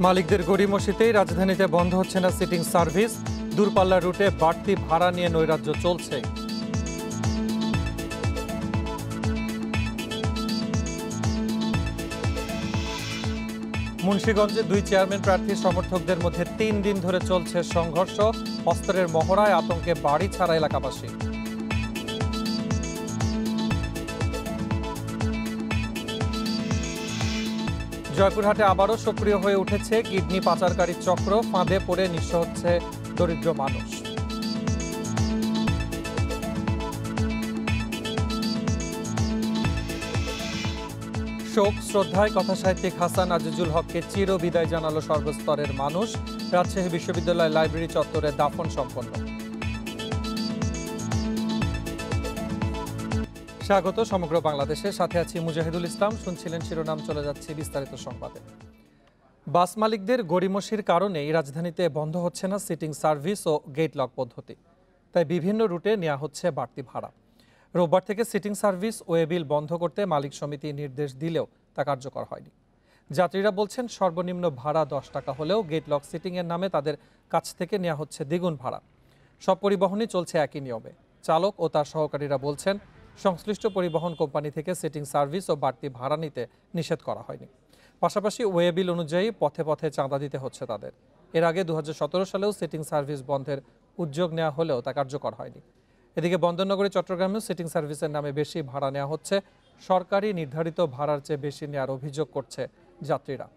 মালিকদের গড়িমসিতেই রাজধানীতে বন্ধ হচ্ছে না সিটিং সার্ভিস। দূরপাল্লার রুটে বাড়তি ভাড়া নিয়ে নৈরাজ্য চলছে। মুন্সিগঞ্জে দুই চেয়ারম্যান প্রার্থী সমর্থকদের মধ্যে ৩ দিন ধরে চলছে সংঘর্ষ। অস্ত্রের মহড়ায় আতঙ্কে বাড়ি ছাড়া এলাকাবাসী। জয়পুরহাটে আবারও সক্রিয় হয়ে উঠেছে কিডনি পাচারকারী চক্র। ফাঁদে পড়ে নিঃস্ব হচ্ছে দরিদ্র মানুষ। শোক শ্রদ্ধায় কথাসাহিত্যিক হাসান আজিজুল হককে চির বিদায় জানালো সর্বস্তরের মানুষ। রাজশাহী বিশ্ববিদ্যালয় লাইব্রেরি চত্বরে দাফন সম্পন্ন। স্বাগত সমগ্র বাংলাদেশের সাথে আছি মুজাহিদুল ইসলাম। শুনছিলেন শিরোনাম, চলে যাচ্ছে বিস্তারিত সংবাদে। বাস মালিকদের গড়িমসির কারণেই রাজধানীতে বন্ধ হচ্ছে না সিটিং সার্ভিস ও গেট লক পদ্ধতি। তাই বিভিন্ন রুটে নেওয়া হচ্ছে বাড়তি ভাড়া। রোববার থেকে সিটিং সার্ভিস ওয়েবিল বন্ধ করতে মালিক সমিতি নির্দেশ দিলেও তা কার্যকর হয়নি। যাত্রীরা বলছেন সর্বনিম্ন ভাড়া 10 টাকা হলেও গেট লক সিটিংয়ের নামে তাদের কাছ থেকে নেওয়া হচ্ছে দ্বিগুণ ভাড়া। সব পরিবহনই চলছে একই নিয়মে। চালক ও তার সহকারীরা বলছেন সংশ্লিষ্ট পরিবহন কোম্পানি থেকে সিটিং সার্ভিস ও বাড়তি ভাড়া নিতে নিষেধ করা হয়নি। পাশাপাশি ওয়েবিল অনুযায়ী পথে পথে চাঁদা দিতে হচ্ছে তাদের। এর আগে 2017 সালেও সিটিং সার্ভিস বন্ধের উদ্যোগ নেওয়া হলেও তা কার্যকর হয়নি। এদিকে বন্দরনগরী চট্টগ্রামেও সিটিং সার্ভিসের নামে বেশি ভাড়া নেওয়া হচ্ছে। সরকারি নির্ধারিত ভাড়ার চেয়ে বেশি নেওয়ার অভিযোগ করছে যাত্রীরা।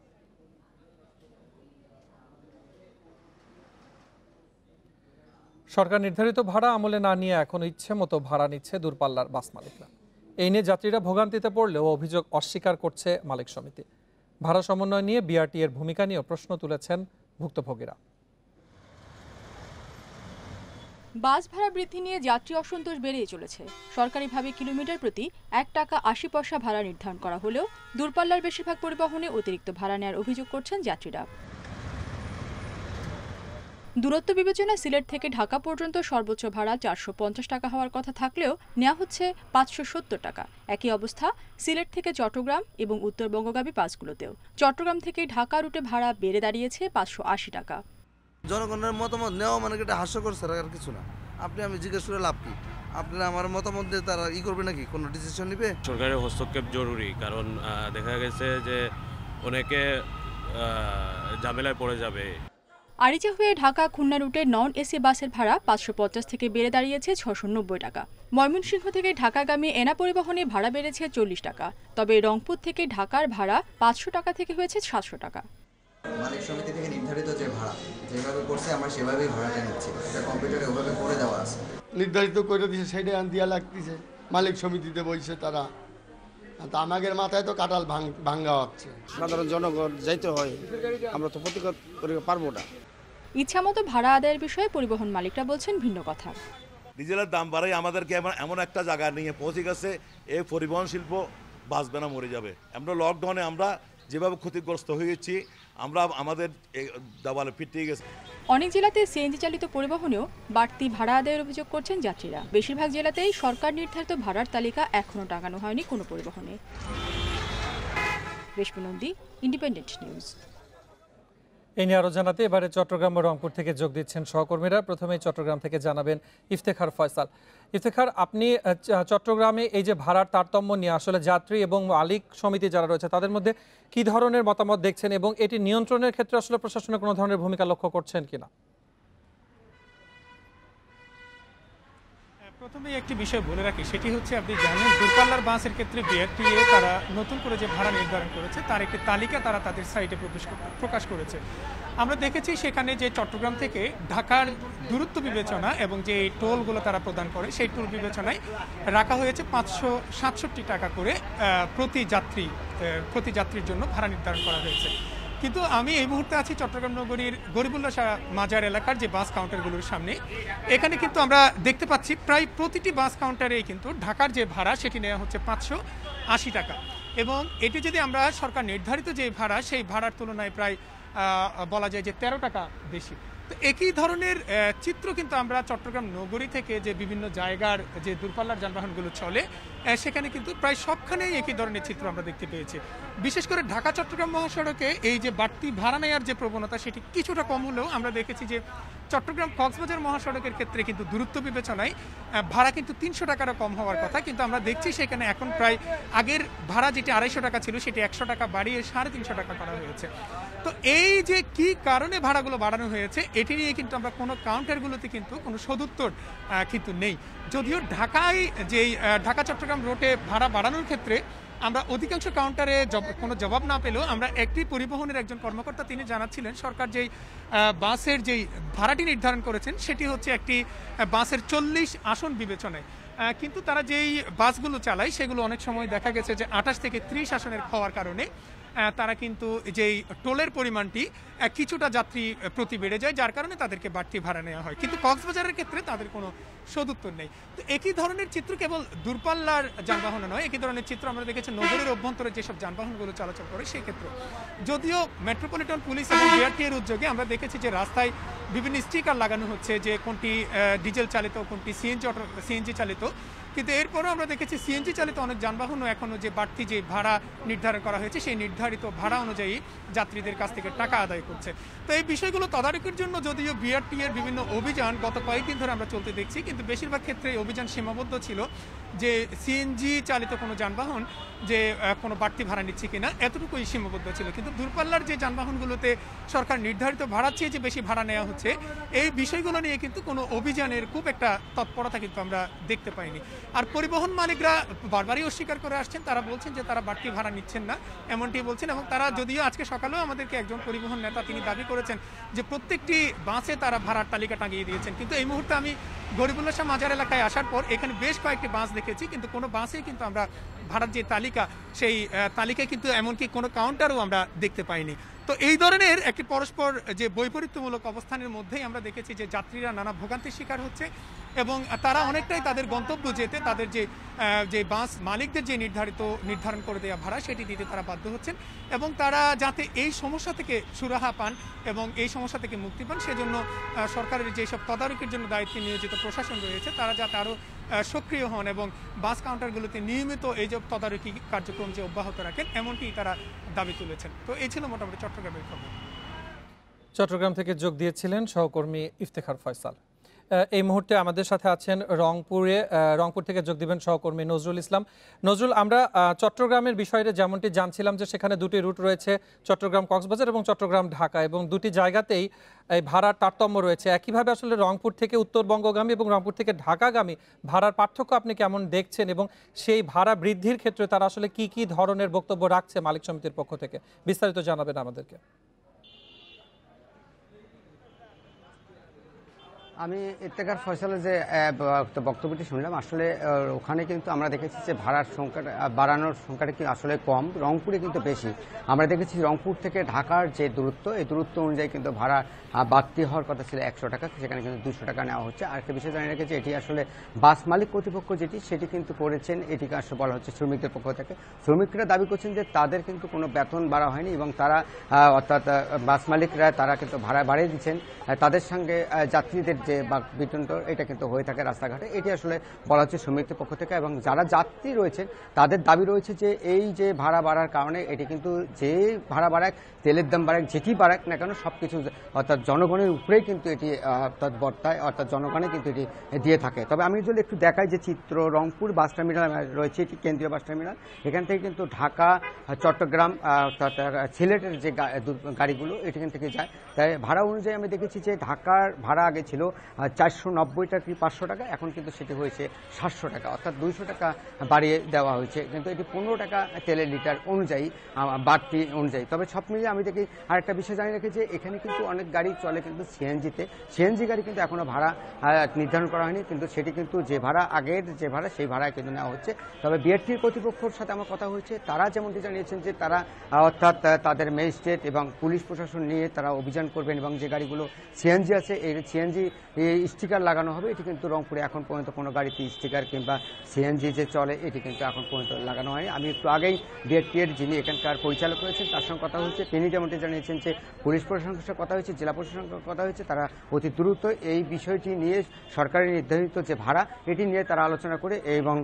সরকার নির্ধারিত ভাড়া আমলে না নিয়ে এখন ইচ্ছে মতো ভাড়া নিচ্ছে দূরপাল্লার বাস মালিকরা। এই নিয়ে যাত্রীরা ভোগান্তিতে পড়লেও অভিযোগ অস্বীকার করছে মালিক সমিতি। ভাড়া সমন্বয় নিয়ে বিআরটি এর ভূমিকা নিয়েও প্রশ্ন তুলেছেন ভুক্তভোগীরা। বাস ভাড়া বৃদ্ধি নিয়ে যাত্রী অসন্তোষ বেড়েই চলেছে। সরকারিভাবে কিলোমিটার প্রতি 1 টাকা 80 পয়সা ভাড়া নির্ধারণ করা হলেও দূরপাল্লার বেশিরভাগ পরিবহনে অতিরিক্ত ভাড়া নেওয়ার অভিযোগ করছেন যাত্রীরা। দূরত্ব বিবেচনায় সিলেট থেকে ঢাকা পর্যন্ত সর্বোচ্চ ভাড়া 450 টাকা হওয়ার কথা থাকলেও নেওয়া হচ্ছে 570 টাকা। একই অবস্থা সিলেট থেকে চট্টগ্রাম এবং উত্তরবঙ্গগামী বাসগুলোতেও। চট্টগ্রাম থেকে ঢাকা রুটে ভাড়া বেড়ে দাঁড়িয়েছে 580 টাকা। জনগণের মতামত নেওয়া মানে এটা হাস্যকর ছাড়া আর কিছু না। আমি জিজ্ঞেস করে লাভ কি? আপনারা আমার মতামত দিয়ে তারা করবে নাকি, কোনো ডিসিশন নিবে? সরকারের হস্তক্ষেপ জরুরি, কারণ দেখা গেছে যে অনেকে ঝামেলায় পড়ে যাবে। আরিচা হয়ে ঢাকা খুলনা রুটে নন এসি বাসের ভাড়া 550 থেকে বেড়ে দাঁড়িয়েছে 690 টাকা। ময়মনসিংহ থেকে ঢাকাগামী এনা পরিবহনে ভাড়া বেড়েছে 40 টাকা। তবে রংপুর থেকে ঢাকার ভাড়া 500 টাকা থেকে হয়েছে 700 টাকা। মালিক সমিতি থেকে নির্ধারিত যে ভাড়া যেভাবে করছে আমরা সেভাবেই ভাড়াটা নিচ্ছি। এটা কম্পিউটারে ওভাবে করে দেওয়া আছে, নির্ধারিত করে দিয়েছে, সেটা আন দিয়া লাগতেছে। মালিক সমিতিতে বলছে তারা, তো আমাদের মাথায় তো কাটাল ভাঙ্গা হচ্ছে। সাধারণ জনগণ যাইতে হয়, আমরা তো প্রতিকার করে পারবো না। ইচ্ছামতো ভাড়া আদায়ের বিষয়ে পরিবহন মালিকরা বলছেন ভিন্ন কথা। ডিজেলের দাম বাড়াই আমাদেরকে এমন একটা জায়গা নিয়ে পৌঁছে গেছে, এই পরিবহন শিল্প বাঁচবে না, মরে যাবে। আমরা লকডাউনে আমরা যেভাবে ক্ষতিগ্রস্ত হয়েছি, আমরা আমাদের দেওয়ালে পিটিয়ে গেছে। অনেক জেলাতে সিএনজি চালিত পরিবহনেও বাড়তি ভাড়া আদায়ের অভিযোগ করছেন যাত্রীরা। বেশিরভাগ জেলাতেই সরকার নির্ধারিত ভাড়ার তালিকা এখনও টাঙানো হয়নি কোনো পরিবহনে। রেশমি নন্দী, ইন্ডিপেন্ডেন্ট নিউজ। এই নিয়ে আরো জানাতে এবারে চট্টগ্রাম ও রংপুর থেকে যোগ দিচ্ছেন সহকর্মীরা। প্রথমেই চট্টগ্রাম থেকে জানাবেন ইফতেখার ফয়সাল। ইফতেখার, আপনি চট্টগ্রামে এই যে ভাড়ার তারতম্য নিয়ে আসলে যাত্রী এবং মালিক সমিতি যারা রয়েছে তাদের মধ্যে কি ধরনের মতামত দেখছেন এবং এটি নিয়ন্ত্রণের ক্ষেত্রে আসলে প্রশাসনের কোনো ধরনের ভূমিকা লক্ষ্য করছেন কিনা? প্রথমে একটি বিষয় বলে রাখি, সেটি হচ্ছে আপনি জানেন দূরপাল্লার বাসের ক্ষেত্রে বিআরটিএ তারা নতুন করে যে ভাড়া নির্ধারণ করেছে তার একটি তালিকা তারা তাদের সাইটে প্রকাশ করেছে। আমরা দেখেছি সেখানে যে চট্টগ্রাম থেকে ঢাকার দূরত্ব বিবেচনা এবং যে টোলগুলো তারা প্রদান করে সেই টোল বিবেচনায় রাখা হয়েছে 567 টাকা করে প্রতি যাত্রীর জন্য ভাড়া নির্ধারণ করা হয়েছে। কিন্তু আমি এই মুহূর্তে আছি চট্টগ্রাম নগরীর গরিবুল্লাহ শাহ মাজার এলাকার যে বাস কাউন্টারগুলোর সামনে। এখানে কিন্তু আমরা দেখতে পাচ্ছি প্রায় প্রতিটি বাস কাউন্টারেই কিন্তু ঢাকার যে ভাড়া সেটি নেওয়া হচ্ছে 580 টাকা, এবং এটি যদি আমরা সরকার নির্ধারিত যে ভাড়া সেই ভাড়ার তুলনায় প্রায় বলা যায় যে 13 টাকা বেশি। তো একই ধরনের চিত্র কিন্তু আমরা চট্টগ্রাম নগরী থেকে যে বিভিন্ন জায়গার যে দূরপাল্লার যানবাহনগুলো চলে সেখানে কিন্তু প্রায় সবখানেই একই ধরনের চিত্র আমরা দেখতে পেয়েছি। বিশেষ করে ঢাকা চট্টগ্রাম মহাসড়কে এই যে বাড়তি ভাড়া নেওয়ার যে প্রবণতা সেটি কিছুটা কম হলেও আমরা দেখেছি যে চট্টগ্রাম কক্সবাজার মহাসড়কের ক্ষেত্রে কিন্তু দূরত্ব বিবেচনায় ভাড়া কিন্তু 300 টাকারও কম হওয়ার কথা, কিন্তু আমরা দেখছি সেখানে এখন প্রায় আগের ভাড়া যেটি 250 টাকা ছিল সেটি 100 টাকা বাড়িয়ে 350 টাকা করা হয়েছে। তো এই যে কি কারণে ভাড়াগুলো বাড়ানো হয়েছে এটি নিয়ে কিন্তু আমরা কোনো কাউন্টারগুলোতে কিন্তু কোনো সদুত্তর কিন্তু নেই। যদিও ঢাকায় যেই ঢাকা চট্টগ্রাম রুটে ভাড়া বাড়ানোর ক্ষেত্রে আমরা অধিকাংশ কাউন্টারে কোনো জবাব না পেলেও আমরা একটি পরিবহনের একজন কর্মকর্তা তিনি জানাচ্ছিলেন সরকার যেই বাসের যেই ভাড়াটি নির্ধারণ করেছেন সেটি হচ্ছে একটি বাসের 40 আসন বিবেচনায়, কিন্তু তারা যেই বাসগুলো চালায় সেগুলো অনেক সময় দেখা গেছে যে 28 থেকে 30 আসনের হওয়ার কারণে তারা কিন্তু যেই টোলের পরিমাণটি কিছুটা যাত্রী প্রতি বেড়ে যায়, যার কারণে তাদেরকে বাড়তি ভাড়া নেওয়া হয়। কিন্তু কক্সবাজারের ক্ষেত্রে তাদের কোনো সদুত্তর নেই। তো একই ধরনের চিত্র কেবল দূরপাল্লার যানবাহনে নয়, একই ধরনের চিত্র আমরা দেখেছি নগরের অভ্যন্তরে যেসব যানবাহনগুলো চলাচল করে সেই ক্ষেত্রে। যদিও মেট্রোপলিটন পুলিশ এবং বিআরটি এর উদ্যোগে আমরা দেখেছি যে রাস্তায় বিভিন্ন স্টিকার লাগানো হচ্ছে যে কোনটি ডিজেল চালিত কোনটি সিএনজি চালিত, কিন্তু এরপরও আমরা দেখেছি সিএনজি চালিত অনেক যানবাহনও এখনও যে বাড়তি যে ভাড়া নির্ধারণ করা হয়েছে সেই নির্ধারিত ভাড়া অনুযায়ী যাত্রীদের কাছ থেকে টাকা আদায় করছে। তো এই বিষয়গুলো তদারকির জন্য যদিও বিআরটি এর বিভিন্ন অভিযান গত কয়েকদিন ধরে আমরা চলতে দেখছি, কিন্তু বেশিরভাগ ক্ষেত্রে এই অভিযান সীমাবদ্ধ ছিল যে সিএনজি চালিত কোনো যানবাহন যে কোনো বাড়তি ভাড়া নিচ্ছে কিনা এতটুকুই সীমাবদ্ধ ছিল। কিন্তু দূরপাল্লার যে যানবাহনগুলোতে সরকার নির্ধারিত ভাড়ার চেয়ে যে বেশি ভাড়া নেওয়া হচ্ছে এই বিষয়গুলো নিয়ে কিন্তু কোনো অভিযানের খুব একটা তৎপরতা কিন্তু আমরা দেখতে পাইনি। আর পরিবহন মালিকরা বারবারই অস্বীকার করে আসছেন, তারা বলছেন যে তারা বাড়তি ভাড়া নিচ্ছেন না এমনটি বলছেন, এবং তারা যদিও আজকে সকালেও আমাদেরকে একজন পরিবহন নেতা তিনি দাবি করেছেন যে প্রত্যেকটি বাসে তারা ভাড়ার তালিকা টাঙিয়ে দিয়েছেন। কিন্তু এই মুহূর্তে আমি গরিবুল্লাহ শাহ মাজার এলাকায় আসার পর এখানে বেশ কয়েকটি বাস দেখেছি, কিন্তু কোনো বাসে কিন্তু আমরা ভাড়ার যে তালিকা সেই তালিকায় কিন্তু এমনকি কোনো কাউন্টারও আমরা দেখতে পাইনি। তো এই ধরনের একটি পরস্পর যে বৈপরীত্যমূলক অবস্থানের মধ্যেই আমরা দেখেছি যে যাত্রীরা নানা ভোগান্তির শিকার হচ্ছে এবং তারা অনেকটাই তাদের গন্তব্য যেতে তাদের যে বাস মালিকদের যে নির্ধারণ করে দেওয়া ভাড়া সেটি দিতে তারা বাধ্য হচ্ছেন, এবং তারা যাতে এই সমস্যা থেকে সুরাহা পান এবং এই সমস্যা থেকে মুক্তি পান সেজন্য সরকারের যেসব তদারকির জন্য দায়িত্বে নিয়োজিত প্রশাসন রয়েছে তারা যাতে আরও সক্রিয় হন এবং বাস কাউন্টারগুলোতে নিয়মিত এই যে তদারকি কার্যক্রম যে অব্যাহত রাখেন এমনটি তারা দাবি তুলেছেন। তো এই ছিল মোটামুটি চট্টগ্রামের খবর। চট্টগ্রাম থেকে যোগ দিয়েছিলেন সহকর্মী ইফতেখার ফয়সাল। এই মুহূর্তে আমাদের সাথে আছেন রংপুর থেকে যোগ দিবেন সহকর্মী নজরুল ইসলাম। নজরুল, আমরা চট্টগ্রামের বিষয়ে যেমনটি জানছিলাম যে সেখানে দুটি রুট রয়েছে, চট্টগ্রাম কক্সবাজার এবং চট্টগ্রাম ঢাকা, এবং দুটি জায়গাতেই এই ভাড়ার তারতম্য রয়েছে। একইভাবে আসলে রংপুর থেকে উত্তরবঙ্গগামী এবং রংপুর থেকে ঢাকাগামী ভাড়ার পার্থক্য আপনি কেমন দেখছেন, এবং সেই ভাড়া বৃদ্ধির ক্ষেত্রে তারা আসলে কি কি ধরনের বক্তব্য রাখছে মালিক সমিতির পক্ষ থেকে, বিস্তারিত জানাবেন আমাদেরকে। আমি ইফতেখার ফয়সালের যে বক্তব্যটি শুনলাম, আসলে ওখানে কিন্তু আমরা দেখেছি যে ভাড়ার সংখ্যাটা বাড়ানোর সংখ্যাটা কি আসলে কম, রংপুরে কিন্তু বেশি। আমরা দেখেছি রংপুর থেকে ঢাকার যে দূরত্ব এই দূরত্ব অনুযায়ী কিন্তু ভাড়া বাড়তি হওয়ার কথা ছিল 100 টাকা, সেখানে কিন্তু 200 টাকা নেওয়া হচ্ছে। আর একটা বিষয় জানিয়ে রেখেছি, এটি আসলে বাস মালিক কর্তৃপক্ষ সেটি কিন্তু করেছেন, এটিকে আসলে বলা হচ্ছে শ্রমিকদের পক্ষ থেকে। শ্রমিকরা দাবি করছেন যে তাদের কিন্তু কোনো বেতন বাড়া হয়নি এবং তারা অর্থাৎ বাস মালিকরা তারা কিন্তু ভাড়া বাড়িয়ে দিচ্ছেন, তাদের সঙ্গে যাত্রীদের যে বিতন্ত এটা কিন্তু হয়ে থাকে রাস্তাঘাটে, এটি আসলে বলা হচ্ছে শ্রমিকদের পক্ষ থেকে। এবং যারা যাত্রী রয়েছেন তাদের দাবি রয়েছে যে এই যে ভাড়া বাড়ার কারণে এটি কিন্তু যে ভাড়া বাড়াক, তেলের দাম বাড়াক, যেটি বাড়াক না কেন সবকিছু অর্থাৎ জনগণের উপরেই কিন্তু এটি অর্থাৎ বর্তায়, অর্থাৎ জনগণে কিন্তু এটি দিয়ে থাকে। তবে আমি যদি একটু দেখাই যে চিত্র, রংপুর বাস টার্মিনাল রয়েছে, এটি কেন্দ্রীয় বাস টার্মিনাল, এখান থেকে কিন্তু ঢাকা, চট্টগ্রাম অর্থাৎ সিলেটের যে গাড়িগুলো এখান থেকে যায়। তাই ভাড়া অনুযায়ী আমি দেখেছি যে ঢাকার ভাড়া আগে ছিল 490 টাকা কি 500 টাকা, এখন কিন্তু সেটি হয়েছে 700 টাকা, অর্থাৎ 200 টাকা বাড়িয়ে দেওয়া হয়েছে, কিন্তু এটি 15 টাকা তেলের লিটার অনুযায়ী বাড়তি অনুযায়ী। তবে সব মিলিয়ে আমি দেখি আরেকটা বিষয় জানিয়ে রেখেছি, এখানে কিন্তু অনেক গাড়ি চলে কিন্তু সিএনজিতে, সিএনজি গাড়ি কিন্তু এখনো ভাড়া নির্ধারণ করা হয়নি, কিন্তু সেটি কিন্তু যে ভাড়া আগের যে ভাড়া সেই ভাড়ায় কিন্তু নেওয়া হচ্ছে। তবে বিআরটির কর্তৃপক্ষের সাথে আমার কথা হয়েছে, তারা যেমনটি জানিয়েছেন যে তারা অর্থাৎ তাদের ম্যাজিস্ট্রেট এবং পুলিশ প্রশাসন নিয়ে তারা অভিযান করবেন এবং যে গাড়িগুলো সিএনজি আছে এই সিএনজি স্টিকার লাগানো হবে, এটি কিন্তু রংপুরে এখন পর্যন্ত কোনো গাড়িতে স্টিকার কিংবা সিএনজি যে চলে এটি কিন্তু এখন পর্যন্ত লাগানো হয়নি। আমি একটু আগেই ডিএটিএর যিনি এখানকার পরিচালক রয়েছেন তার সঙ্গে কথা হয়েছে, তিনি যেমনটি জানিয়েছেন যে পুলিশ প্রশাসনের সঙ্গে কথা হয়েছে, জেলা প্রশাসনের সঙ্গে কথা হয়েছে, তারা অতি দ্রুত এই বিষয়টি নিয়ে সরকারের নির্ধারিত যে ভাড়া এটি নিয়ে তারা আলোচনা করে এবং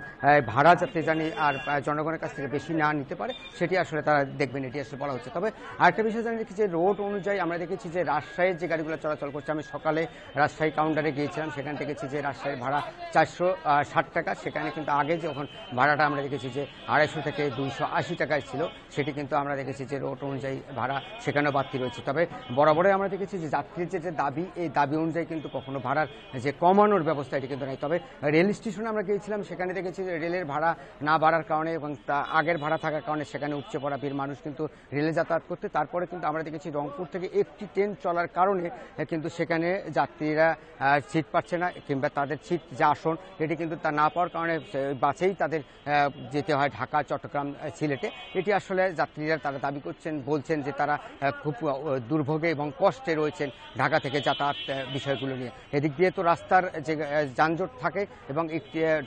ভাড়া যাতে জানি আর জনগণের কাছ থেকে বেশি না নিতে পারে সেটি আসলে তারা দেখবেন, এটি আসলে বলা হচ্ছে। তবে আরেকটা বিষয় জানি দেখি যে রোড অনুযায়ী আমরা দেখেছি যে রাজশাহীর যে গাড়িগুলো চলাচল করছে, আমি সকালে রাজশাহী কাউন্টারে গিয়েছিলাম, সেখানে দেখেছি যে রাজশাহীর ভাড়া 460 টাকা, সেখানে কিন্তু আগে যখন ভাড়াটা আমরা দেখেছি যে 250 থেকে 280 টাকায় ছিল, সেটি কিন্তু আমরা দেখেছি যে রোড অনুযায়ী ভাড়া সেখানেও বাড়তি রয়েছে। তবে বরাবরই আমরা দেখেছি যে যাত্রীর যে দাবি, এই দাবি অনুযায়ী কিন্তু কখনো ভাড়ার যে কমানোর ব্যবস্থা এটি কিন্তু নেই। তবে রেল স্টেশনে আমরা গিয়েছিলাম, সেখানে দেখেছি যে রেলের ভাড়া না বাড়ার কারণে এবং আগের ভাড়া থাকার কারণে সেখানে উপচে পড়া ভিড় মানুষ কিন্তু রেলে যাতায়াত করতে। তারপরে কিন্তু আমরা দেখেছি রংপুর থেকে একটি ট্রেন চলার কারণে কিন্তু সেখানে যাত্রীরা সিট পাচ্ছে না কিংবা তাদের সিট যে আসন এটি কিন্তু তা না পাওয়ার কারণে বাসেই তাদের যেতে হয় ঢাকা, চট্টগ্রাম, সিলেটে। এটি আসলে যাত্রীরা তারা দাবি করছেন, বলছেন যে তারা খুব দুর্ভোগে এবং কষ্টে রয়েছেন ঢাকা থেকে যাতায়াত বিষয়গুলো নিয়ে। এদিক দিয়ে তো রাস্তার যে যানজট থাকে এবং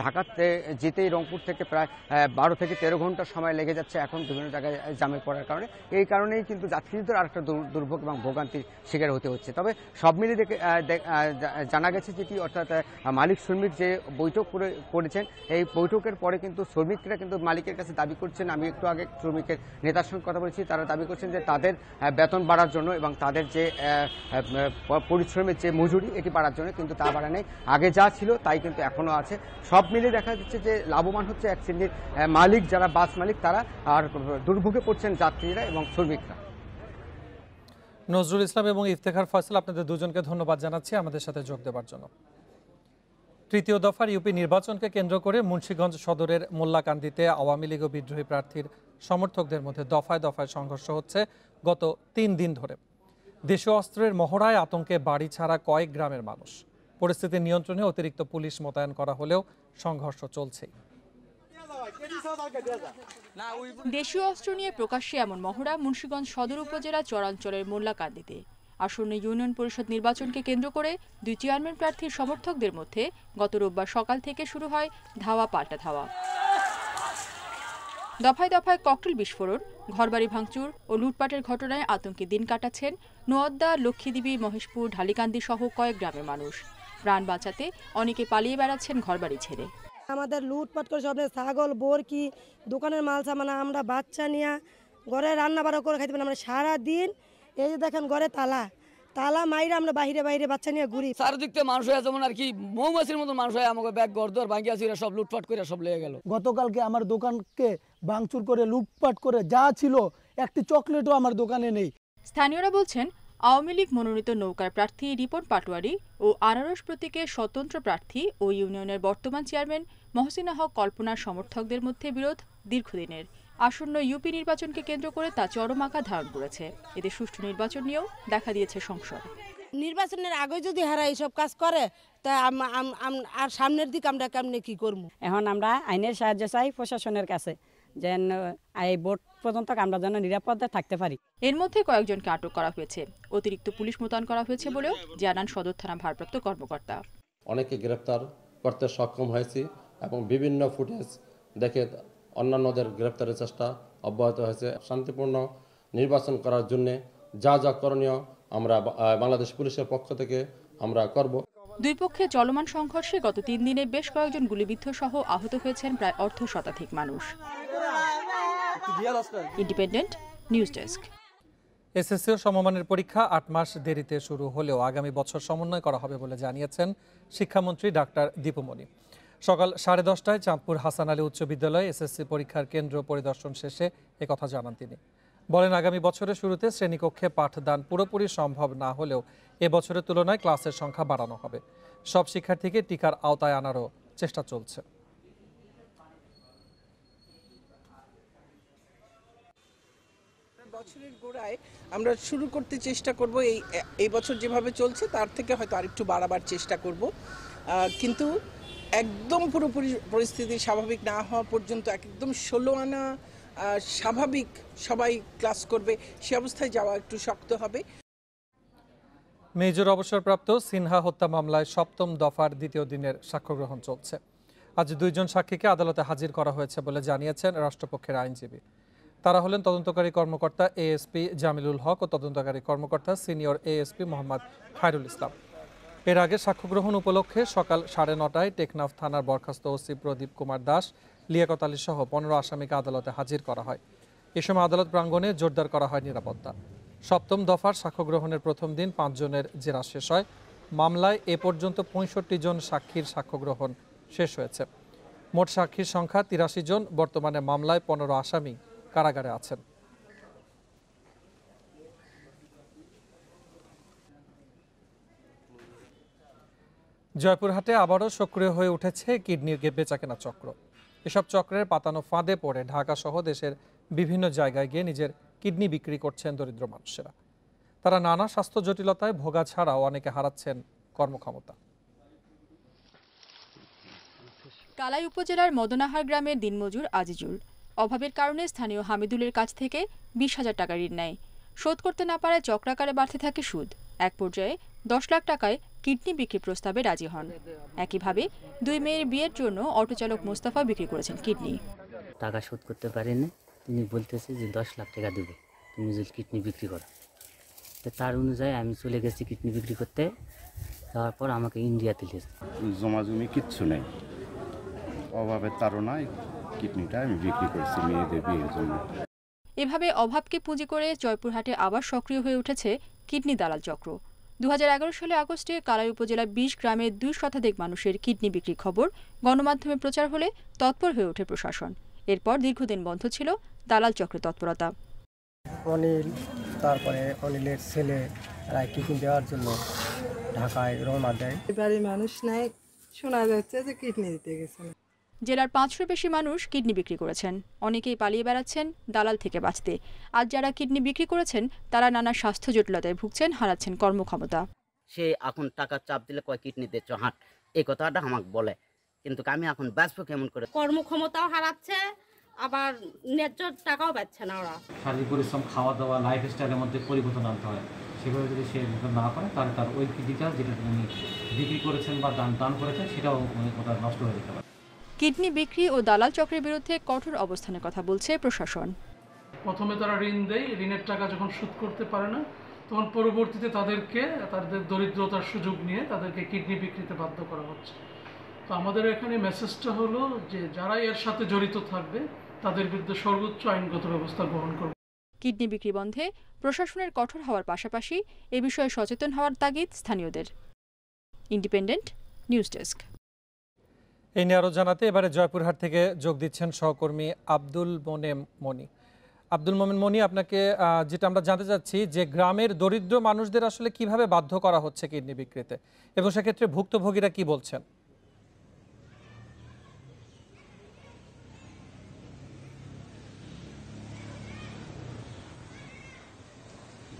ঢাকাতে যেতেই রংপুর থেকে প্রায় 12 থেকে 13 ঘন্টা সময় লেগে যাচ্ছে এখন বিভিন্ন জায়গায় জামে পড়ার কারণে। এই কারণেই কিন্তু যাত্রীদের আরেকটা দুর্ভোগ এবং ভোগান্তির শিকার হতে হচ্ছে। তবে সব মিলিয়ে জানা গেছে যেটি অর্থাৎ মালিক শ্রমিক যে বৈঠক করেছেন, এই বৈঠকের পরে কিন্তু শ্রমিকরা কিন্তু মালিকের কাছে দাবি করছেন, আমি একটু আগে শ্রমিকের নেতার সঙ্গে কথা বলেছি, তারা দাবি করছেন যে তাদের বেতন বাড়ার জন্য এবং তাদের যে পরিশ্রমের যে মজুরি এটি বাড়ার জন্য, কিন্তু তা বাড়া নেই, আগে যা ছিল তাই কিন্তু এখনো আছে। সব মিলিয়ে দেখা যাচ্ছে যে লাভবান হচ্ছে এক শ্রেণীর মালিক, যারা বাস মালিক তারা, আর দুর্ভোগে পড়ছেন যাত্রীরা এবং শ্রমিকরা। নজরুল ইসলাম এবং ইফতেখার ফয়সাল, আপনাদের দুজনকে ধন্যবাদ জানাচ্ছি আমাদের সাথে যোগ দেওয়ার জন্য। তৃতীয় দফার ইউপি নির্বাচনকে কেন্দ্র করে মুন্সিগঞ্জ সদরের মোল্লাকান্দিতে আওয়ামী লীগ ও বিদ্রোহী প্রার্থীর সমর্থকদের মধ্যে দফায় দফায় সংঘর্ষ হচ্ছে গত 3 দিন ধরে। দেশীয় অস্ত্রের মহড়ায় আতঙ্কে বাড়ি ছাড়া কয়েক গ্রামের মানুষ। পরিস্থিতি নিয়ন্ত্রণে অতিরিক্ত পুলিশ মোতায়েন করা হলেও সংঘর্ষ চলছে। দেশীয় অস্ত্র নিয়ে প্রকাশ্যে এমন মহড়া মুন্সিগঞ্জ সদর উপজেলা চরাঞ্চলের মোল্লাকান্দিতে। আসন্ন ইউনিয়ন পরিষদ নির্বাচনকে কেন্দ্র করে 2 চেয়ারম্যান প্রার্থীর সমর্থকদের মধ্যে গত রোববার সকাল থেকে শুরু হয় ধাওয়া পাল্টা ধাওয়া। দফায় দফায় ককটেল বিস্ফোরণ, ঘরবাড়ি ভাঙচুর ও লুটপাটের ঘটনায় আতঙ্কে দিন কাটাচ্ছেন নোয়াদ্দা, লক্ষ্মীদেবী, মহেশপুর, ঢালিকান্দি সহ কয়েক গ্রামের মানুষ। প্রাণ বাঁচাতে অনেকে পালিয়ে বেড়াচ্ছেন ঘরবাড়ি ছেড়ে। আমাদের লুটপাট করে সব ছাগল, বোরকি, দোকানের মাল সামান, আমরা বাচ্চা নিয়ে ঘরে রান্না বাড়া করে খাইতে পারি। আমরা সারাদিন এই যে দেখেন ঘরে তালা মাইরা আমরা বাইরে বাইরে বাচ্চা নিয়ে ঘুরি। চারদিক থেকে মানুষ হয় যেমন আর কি মৌমাছির মতো মানুষ হয়, আমাকে ব্যাগ ঘর ভাঙিয়া ছিল, সব লুটপাট করে সব লেগে গেল। গতকালকে আমার দোকানকে ভাঙচুর করে লুটপাট করে যা ছিল একটি চকলেটও আমার দোকানে নেই। স্থানীয়রা বলছেন আওয়ামী লীগ মনোনীত নৌকার প্রার্থী রিপন পাটোয়ারি ও আনারস প্রতীকের স্বতন্ত্র প্রার্থী ও ইউনিয়নের বর্তমান চেয়ারম্যান মহসিনা হক কল্পনার সমর্থকদের মধ্যে বিরোধ দীর্ঘদিনের। আসন্ন ইউপি নির্বাচনকে কেন্দ্র করে তা চরম আকার ধারণ করেছে। এতে সুষ্ঠু নির্বাচন নিয়েও দেখা দিয়েছে সংশয়। নির্বাচনের আগে যদি হারা এইসব কাজ করে তা আর সামনের দিকে আমরা কেমনে কি করবো? এখন আমরা আইনের সাহায্য চাই প্রশাসনের কাছে, যেন এই ভোট পর্যন্ত আমরা যেন নিরাপদে থাকতে পারি। এর মধ্যে কয়েকজনকে আটক করা হয়েছে। অতিরিক্ত পুলিশ মোতায়েন করা হয়েছে বলেও জানান সদর থানা ভারপ্রাপ্ত কর্মকর্তা। অনেকে গ্রেফতার করতে সক্ষম হয়েছি এবং বিভিন্ন ফুটেজ দেখে অন্যান্যদের গ্রেফতারের চেষ্টা অব্যাহত হয়েছে। শান্তিপূর্ণ নির্বাচন করার জন্য যা যা করণীয় আমরা বাংলাদেশ পুলিশের পক্ষ থেকে আমরা করব। দুই পক্ষে চলমান সংঘর্ষে গত 3 দিনে বেশ কয়েকজন গুলিবিদ্ধ সহ আহত হয়েছেন প্রায় অর্ধশতাধিক মানুষ। Independent News desk. এসএসসি ও সমমানের পরীক্ষা 8 মাস দেরিতে শুরু হলেও আগামী বছর সমন্বয় করা হবে বলে জানিয়েছেন শিক্ষামন্ত্রী ডাক্তার দীপুমণি। সকাল 10:30টায় চাঁদপুর হাসান আলী উচ্চ বিদ্যালয়ে এসএসসি পরীক্ষার কেন্দ্র পরিদর্শন শেষে একথা জানান তিনি। বলেন, আগামী বছরের শুরুতে শ্রেণীকক্ষে পাঠদান পুরোপুরি সম্ভব না হলেও এবছরের তুলনায় ক্লাসের সংখ্যা বাড়ানো হবে। সব শিক্ষার্থীকে টিকার আওতায় আনারও চেষ্টা চলছে। বছরের গোড়ায় আমরা শুরু করতে চেষ্টা করব, এই বছর যেভাবে চলছে তার থেকে হয়তো আরেকটু বাড়াবার চেষ্টা করব, কিন্তু একদম পুরোপুরি পরিস্থিতি স্বাভাবিক না হওয়া পর্যন্ত একদম 16 আনা স্বাভাবিক সবাই ক্লাস করবে সে অবস্থায় যাওয়া একটু শক্ত হবে। মেজর অবসরপ্রাপ্ত সিনহা হত্যা মামলায় ৭ম দফার দ্বিতীয় দিনের সাক্ষ্য গ্রহণ চলছে। আজ 2 জন সাক্ষীকে আদালতে হাজির করা হয়েছে বলে জানিয়েছেন রাষ্ট্রপক্ষের আইনজীবী। তারা হলেন তদন্তকারী কর্মকর্তা এএসপি জামিলুল হক ও তদন্তকারী কর্মকর্তা সিনিয়র এএসপি মোহাম্মদ খায়রুল ইসলাম। এর আগে সাক্ষ্য গ্রহণ উপলক্ষে সকাল 9:30টায় টেকনাফ থানার বরখাস্ত ওসি প্রদীপ কুমার দাস, লিয়াকত আলী সহ 15 আসামিকে আদালতে হাজির করা হয়। এ সময় আদালত প্রাঙ্গণে জোরদার করা হয় নিরাপত্তা। 7ম দফার সাক্ষ্য গ্রহণের প্রথম দিন 5 জনের জেরা শেষ হয়। মামলায় এ পর্যন্ত 65 জন সাক্ষীর সাক্ষ্য গ্রহণ শেষ হয়েছে। মোট সাক্ষীর সংখ্যা 83 জন। বর্তমানে মামলায় 15 আসামি কারাগারে আছেন। জয়পুরহাটে আবারও সক্রিয় হয়ে উঠেছে কিডনির বেচাকেনা চক্র। এসব চক্রের পাতানো ফাঁদে পড়ে ঢাকা সহ দেশের বিভিন্ন জায়গায় গিয়ে নিজের কিডনি বিক্রি করছেন দরিদ্র মানুষেরা। তারা নানা স্বাস্থ্য জটিলতায় ভোগা ছাড়াও অনেকে হারাচ্ছেন কর্মক্ষমতা। কালাই উপজেলার মদনাহার গ্রামের দিনমজুর আজিজুল অভাবের কারণে স্থানীয় হামিদুলের কাছ থেকে 20,000 টাকা ঋণ নেয়। শোধ করতে না পারায় চক্রাকারে বাড়তে থাকে সুদ। এক পর্যায়ে 10 লাখ টাকায় কিডনি বিক্রি প্রস্তাবে রাজি হন। একইভাবে 2 মেয়ের বিয়ের জন্য অটোচালক মোস্তফা বিক্রি করেছেন কিডনি। টাকা শোধ করতে পারেনি, তিনি বলতেছে যে 10 লাখ টাকা দেবে তুমি যদি কিডনি বিক্রি করো। তো তার অনুযায়ী আমি চলে গেছি কিডনি বিক্রি করতে। তারপর আমাকে ইন্ডিয়াতে নিয়ে জমা জমি কিচ্ছু নেই, অভাবের তাড়নায় কিডনিটা আমি বিক্রি করছি মেয়েদের বিয়ের জন্য। এভাবে অভাবকে পুঁজি করে জয়পুরহাটে আবার সক্রিয় হয়ে উঠেছে কিডনি দালাল চক্র। 2011 সালে আগস্টে কালাই উপজেলার 20 গ্রামের 2 শতাধিক মানুষের কিডনি বিক্রির খবর গণমাধ্যমে প্রচার হলে তৎপর হয়ে ওঠে প্রশাসন। এরপর দীর্ঘদিন বন্ধ ছিল দালাল চক্রের তৎপরতা। অনিল, তারপরে অনিলের ছেলে কিডনি দেওয়ার জন্য ঢাকায় রওনা দেয়। বাড়ির মানুষ নাই, শোনা যাচ্ছে যে কিডনি দিতে গেছে। জেলার 500 বেশি মানুষ কিডনি বিক্রি করেছেন। অনেকেই পালিয়ে বেড়াচ্ছেন দালাল থেকে বাঁচতে। আর যারা কিডনি বিক্রি করেছেন তারা নানা স্বাস্থ্য জটিলতায় ভুগছেন, হারাচ্ছেন কর্মক্ষমতা। সে এখন টাকার চাপ দিলে কয় কিডনি দিচ্ছ হাট, এই কথাটা আমাকে বলে, কিন্তু আমি এখন বাঁচবো কেমন করে? কর্মক্ষমতাও হারাচ্ছে, আবার ন্যায্য টাকাও পাচ্ছে না ওরা। শারীরিক পরিশ্রম, খাওয়া দাওয়া, লাইফস্টাইলের মধ্যে পরিবর্তন আনতে হয়। সেভাবে যদি সে না পারে তাহলে তার ওই কিডনিটা যেটা উনি বিক্রি করেছেন বা দান করেছেন সেটাও ওটা নষ্ট হয়ে যেতে পারে। কিডনি বিক্রি ও দালাল চক্রের বিরুদ্ধে কঠোর অবস্থানের কথা বলছে প্রশাসন। প্রথমে তারা ঋণ দেয়, ঋণের টাকা যখন শোধ করতে পারে না তখন পরবর্তীতে তাদেরকে তাদের দরিদ্রতার সুযোগ নিয়ে তাদেরকে কিডনি বিক্রিতে বাধ্য করা হচ্ছে। তো আমাদের এখানে মেসেজটা হলো যে যারা এর সাথে জড়িত থাকবে তাদের বিরুদ্ধে সর্বোচ্চ আইনগত ব্যবস্থা গ্রহণ করবে। কিডনি বিক্রি বন্ধে প্রশাসনের কঠোর হওয়ার পাশাপাশি এ বিষয়ে সচেতন হওয়ার তাগিদ স্থানীয়দের। Independent News desk. এই নিয়ে আরও জানাতে এবারে জয়পুরহাট থেকে যোগ দিচ্ছেন সহকর্মী আব্দুল মোমেন মনি। আব্দুল মোমেন মনি, আপনাকে যেটা আমরা জানতে চাচ্ছি যে গ্রামের দরিদ্র মানুষদের আসলে কিভাবে বাধ্য করা হচ্ছে কিডনি বিক্রিতে, এবং সেক্ষেত্রে ভুক্তভোগীরা কি বলছেন?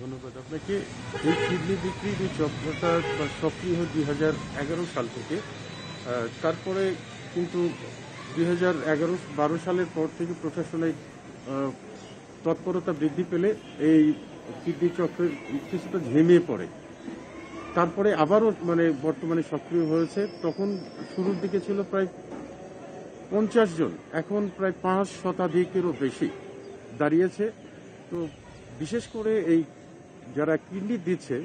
ধন্যবাদ আপনাকে। এই কিডনি বিক্রির এই চক্রটা সক্রিয় হয় 2011 সাল থেকে। তারপরে কিন্তু 2011-12 সালের পর থেকে প্রশাসনিক তৎপরতা বৃদ্ধি পেলে এই কিডনি চক্রের কিছুটা ঝিমিয়ে পড়ে। তারপরে আবারও বর্তমানে সক্রিয় হয়েছে। তখন শুরুর দিকে ছিল প্রায় 50 জন, এখন প্রায় 5 শতাধিকেরও বেশি দাঁড়িয়েছে। তো বিশেষ করে এই যারা কিডনি দিচ্ছে,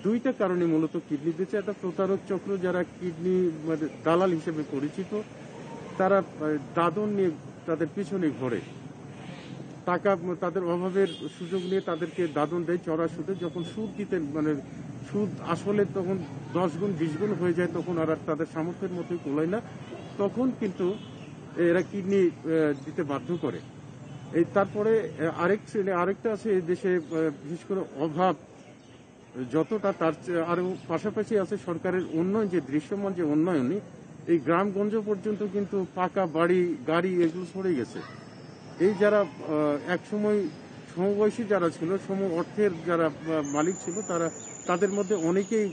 2টা কারণে মূলত কিডনি দিচ্ছে। একটা প্রতারক চক্র যারা কিডনি দালাল হিসেবে পরিচিত, তারা দাদন নিয়ে তাদের পিছনে ঘোরে, টাকা তাদের অভাবের সুযোগ নিয়ে তাদেরকে দাদন দেয় চড়া সুদে। যখন সুদ দিতে সুদ আসলে তখন 10 গুণ 20 গুণ হয়ে যায়, তখন আর তাদের সামর্থ্যের মতোই কোলায় না, তখন কিন্তু এরা কিডনি দিতে বাধ্য করে। এই তারপরে আরেকটা আছে এই দেশে, বিশেষ করে অভাব যতটা তার আরও পাশাপাশি আছে সরকারের উন্নয়ন, যে দৃশ্যমান যে উন্নয়নই, এই গ্রামগঞ্জ পর্যন্ত কিন্তু পাকা বাড়ি, গাড়ি এগুলো ছড়ে গেছে। এই যারা একসময় সমবয়সী যারা ছিল, সম অর্থের যারা মালিক ছিল, তাদের মধ্যে অনেকেই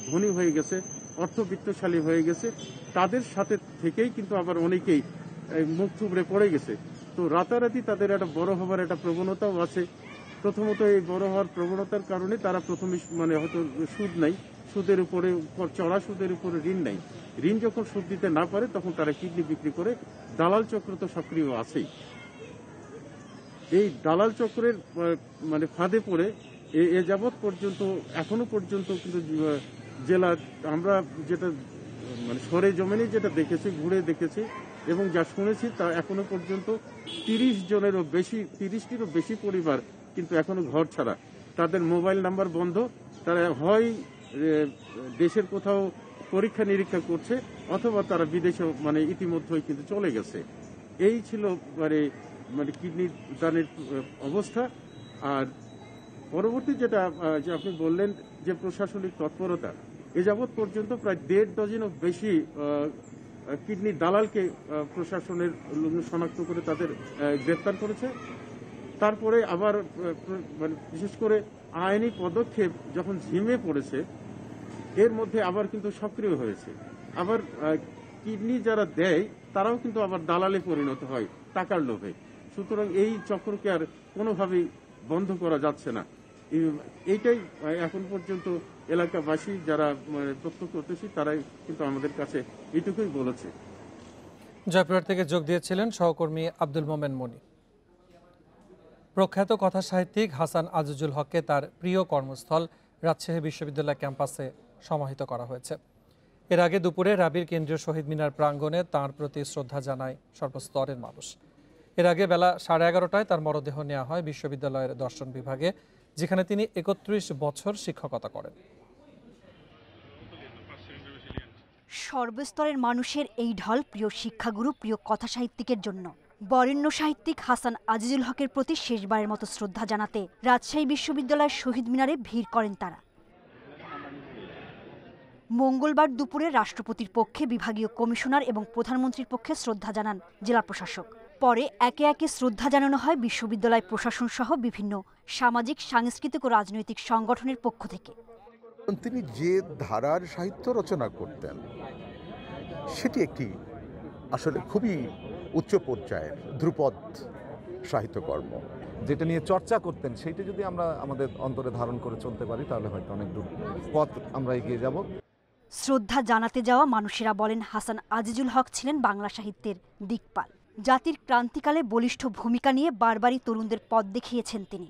ধনী হয়ে গেছে, অর্থবিত্তশালী হয়ে গেছে। তাদের সাথে থেকেই কিন্তু আবার অনেকেই মুখ থুবড়ে পড়ে গেছে। তো রাতারাতি তাদের একটা বড় হবার একটা প্রবণতাও আছে। প্রথমত এই বড় হওয়ার প্রবণতার কারণে তারা প্রথমে মানে হয়তো সুদ নেই, সুদের উপরে চড়া সুদের উপরে ঋণ নেই। ঋণ যখন সুদ দিতে না পারে তখন তারা কিডনি বিক্রি করে। দালাল চক্র তো সক্রিয় আছেই। এই দালাল চক্রের মানে ফাঁদে পড়ে এ যাবৎ পর্যন্ত এখনো পর্যন্ত কিন্তু জেলা আমরা যেটা মানে সরে জমিনে যেটা দেখেছি, ঘুরে দেখেছি এবং যা শুনেছি তা এখনো পর্যন্ত 30টিরও বেশি পরিবার কিন্তু এখনো ঘর ছাড়া। তাদের মোবাইল নাম্বার বন্ধ, তারা হয় দেশের কোথাও পরীক্ষা নিরীক্ষা করছে অথবা তারা বিদেশে মানে ইতিমধ্যেই কিন্তু চলে গেছে। এই ছিল মানে কিডনি দানের অবস্থা। আর পরবর্তী যেটা যে আপনি বললেন যে প্রশাসনিক তৎপরতা, এ যাবৎ পর্যন্ত প্রায় 1.5 ডজনেরও বেশি কিডনি দালালকে প্রশাসনের শনাক্ত করে তাদের গ্রেফতার করেছে। তারপরে আবার মানে বিশেষ করে আইনি পদক্ষেপ যখন ঝিমে পড়েছে এর মধ্যে আবার কিন্তু সক্রিয় হয়েছে। আবার কিডনি যারা দেয় তারাও কিন্তু আবার দালালে পরিণত হয় টাকার লোভে। সুতরাং এই চক্রকে আর কোনোভাবেই বন্ধ করা যাচ্ছে না। এইটাই এখন পর্যন্ত এলাকাবাসী যারা প্রত্যক্ষদর্শী তারাই কিন্তু আমাদের কাছে এইটুকুই বলেছে। জয়পুরহাট থেকে যোগ দিয়েছিলেন সহকর্মী আব্দুল মোমেন মনি। প্রখ্যাত কথা সাহিত্যিক হাসান আজিজুল হককে তার প্রিয় কর্মস্থল রাজশাহী বিশ্ববিদ্যালয় ক্যাম্পাসে সমাহিত করা হয়েছে। এর আগে দুপুরে রাবির কেন্দ্রীয় শহীদ মিনার প্রাঙ্গণে তাঁর প্রতি শ্রদ্ধা জানায় সর্বস্তরের মানুষ। এর আগে বেলা 11:30টায় তার মরদেহ নেওয়া হয় বিশ্ববিদ্যালয়ের দর্শন বিভাগে, যেখানে তিনি 31 বছর শিক্ষকতা করেন। সর্বস্তরের মানুষের এই ঢল প্রিয় শিক্ষাগুরু, প্রিয় কথা সাহিত্যিকের জন্য। বরেণ্য সাহিত্যিক হাসান আজিজুল হকের প্রতি শেষবারের মতো শ্রদ্ধা জানাতে রাজশাহী বিশ্ববিদ্যালয়ের শহীদ মিনারে ভিড় করেন তারা। মঙ্গলবার দুপুরে রাষ্ট্রপতির পক্ষে বিভাগীয় কমিশনার এবং প্রধানমন্ত্রীর পক্ষে শ্রদ্ধা জানান জেলা প্রশাসক। পরে একে একে শ্রদ্ধা জানানো হয় বিশ্ববিদ্যালয় প্রশাসন সহ বিভিন্ন সামাজিক, সাংস্কৃতিক ও রাজনৈতিক সংগঠনের পক্ষ থেকে। তিনি যে ধারার সাহিত্য রচনা করতেন সেটি একটি আসলে খুবই উচ্চ পর্যায়ের ধ্রুপদ সাহিত্যকর্ম। যেটা নিয়ে চর্চা করতেন সেইটা যদি আমরা আমাদের অন্তরে ধারণ করে চলতে পারি তাহলে হয়তো অনেক দূর পথ আমরা এগিয়ে যাব। শ্রদ্ধা জানাতে যাওয়া মানুষেরা বলেন, হাসান আজিজুল হক ছিলেন বাংলা সাহিত্যের দিকপাল। জাতির ক্রান্তিকালে বলিষ্ঠ ভূমিকা নিয়ে বারবারই তরুণদের পথ দেখিয়েছেন তিনি।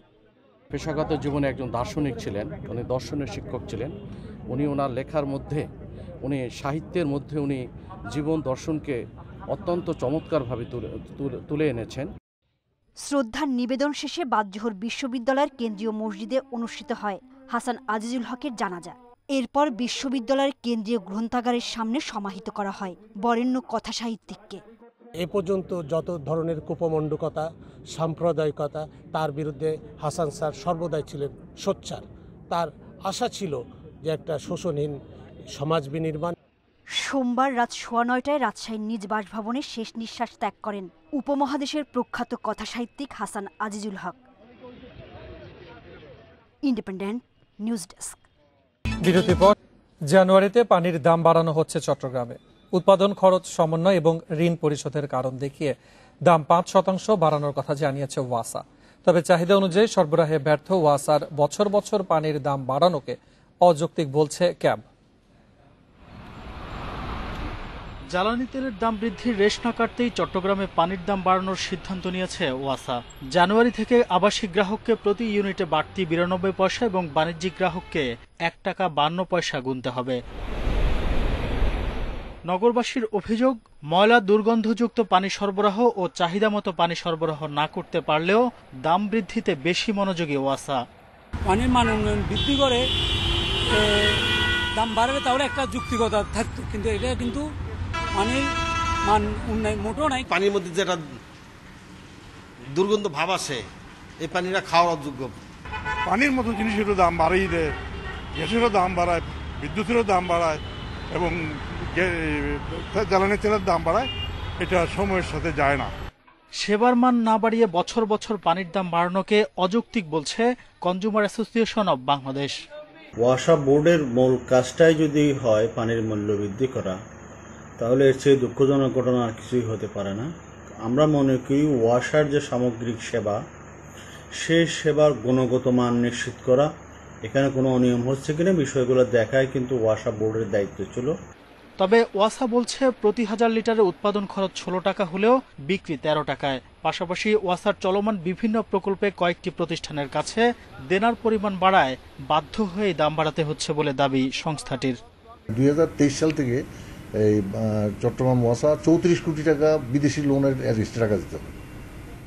পেশাগত জীবনে একজন দার্শনিক ছিলেন, উনি দর্শনের শিক্ষক ছিলেন। উনি ওনার লেখার মধ্যে, উনি সাহিত্যের মধ্যে উনি জীবন দর্শনকে অত্যন্ত চমৎকারভাবে তুলে এনেছেন। শ্রদ্ধার নিবেদন শেষে বাদজোহর বিশ্ববিদ্যালয়ের কেন্দ্রীয় মসজিদে অনুষ্ঠিত হয় হাসান আজিজুল হকের জানাজা। এরপর বিশ্ববিদ্যালয়ের কেন্দ্রীয় গ্রন্থাগারের সামনে সমাহিত করা হয় বরেণ্য কথা সাহিত্যিককে। এ পর্যন্ত যত ধরনের কুপমণ্ডকতা, সাম্প্রদায়িকতা, তার বিরুদ্ধে হাসান স্যার সর্বদাই ছিলেন সোচ্চার। তার আশা ছিল যে একটা শোষণহীন সমাজ বিনির্মাণ। সোমবার রাত 9:15টায় রাজশাহীর নিজ বাসভবনে শেষ নিঃশ্বাস ত্যাগ করেন উপমহাদেশের প্রখ্যাত কথা সাহিত্যিক Hasan Azizul Haq. Independent News desk. বিরতির পর জানুয়ারিতে পানির দাম বাড়ানো হচ্ছে চট্টগ্রামে। উৎপাদন খরচ সমন্বয় এবং ঋণ পরিশোধের কারণ দেখিয়ে দাম 5% বাড়ানোর কথা জানিয়েছে ওয়াসা। তবে চাহিদা অনুযায়ী সরবরাহে ব্যর্থ ওয়াসার বছর বছর পানির দাম বাড়ানোকে অযৌক্তিক বলছে ক্যাব। জ্বালানি তেলের দাম বৃদ্ধির রেশ না কাটতেই চট্টগ্রামে পানির দাম বাড়ানোর সিদ্ধান্ত নিয়েছে ওয়াসা। জানুয়ারি থেকে আবাসিক গ্রাহককে প্রতি ইউনিটে বাড়তি 92 পয়সা এবং বাণিজ্যিক গ্রাহককে 1 টাকা 52 পয়সা গুনতে হবে। নগরবাসীর অভিযোগ, ময়লা দুর্গন্ধযুক্ত পানি সরবরাহ ও চাহিদা মতো পানি সরবরাহ না করতে পারলেও দাম বৃদ্ধিতে বেশি মনোযোগী ওয়াসা। পানির মান উন্নয়ন বৃদ্ধি করে দাম বাড়বে তাহলে একটা যুক্তিকতা থাকতো, কিন্তু এটা কিন্তু পানির মান উন্নয়ন মোটেও নাই। পানির মধ্যে যেটা দুর্গন্ধ ভাব আসে এই পানিটা খাওয়ার অযোগ্য। পানির মতো জিনিসেরও দাম বাড়িয়ে দেয়, গ্যাসেরও দাম বাড়ায়, বিদ্যুতেরও দাম বাড়ায় এবং জ্বালানি তেলের দাম বাড়ায়। এটা সময়ের সাথে যায় না। সেবার মান না বাড়িয়ে বছর বছর পানির দাম বাড়ানোকে অযৌক্তিক বলছে কনজিউমার অ্যাসোসিয়েশন অব বাংলাদেশ। ওয়াসা বোর্ডের মূল কাজটাই যদি হয় পানির মূল্য বৃদ্ধি করা, তাহলে এর চেয়ে দুঃখজনক ঘটনা আর কিছুই হতে পারে না। আমরা মনে করি ওয়াসার যে সামগ্রিক সেবা, সেই সেবার গুণগত মান নিশ্চিত করা, এখানে কোনো অনিয়ম হচ্ছে কিনা বিষয়গুলো দেখাই কিন্তু ওয়াসা বোর্ডের দায়িত্ব ছিল। তবে ওয়াসা বলছে প্রতি 1000 লিটারের উৎপাদন খরচ 16 টাকা হলেও বিক্রি 13 টাকায়। পাশাপাশি ওয়াসার চলমান বিভিন্ন প্রকল্পে কয়েকটি প্রতিষ্ঠানের কাছে দেনার পরিমাণ বাড়ায় বাধ্য হয়ে দাম বাড়াতে হচ্ছে বলে দাবি সংস্থাটির। 2023 সাল থেকে এই চট্টগ্রাম ওয়াসা 34 কোটি টাকা বিদেশি লোনের এক্সট্রা টাকা দিতে হবে,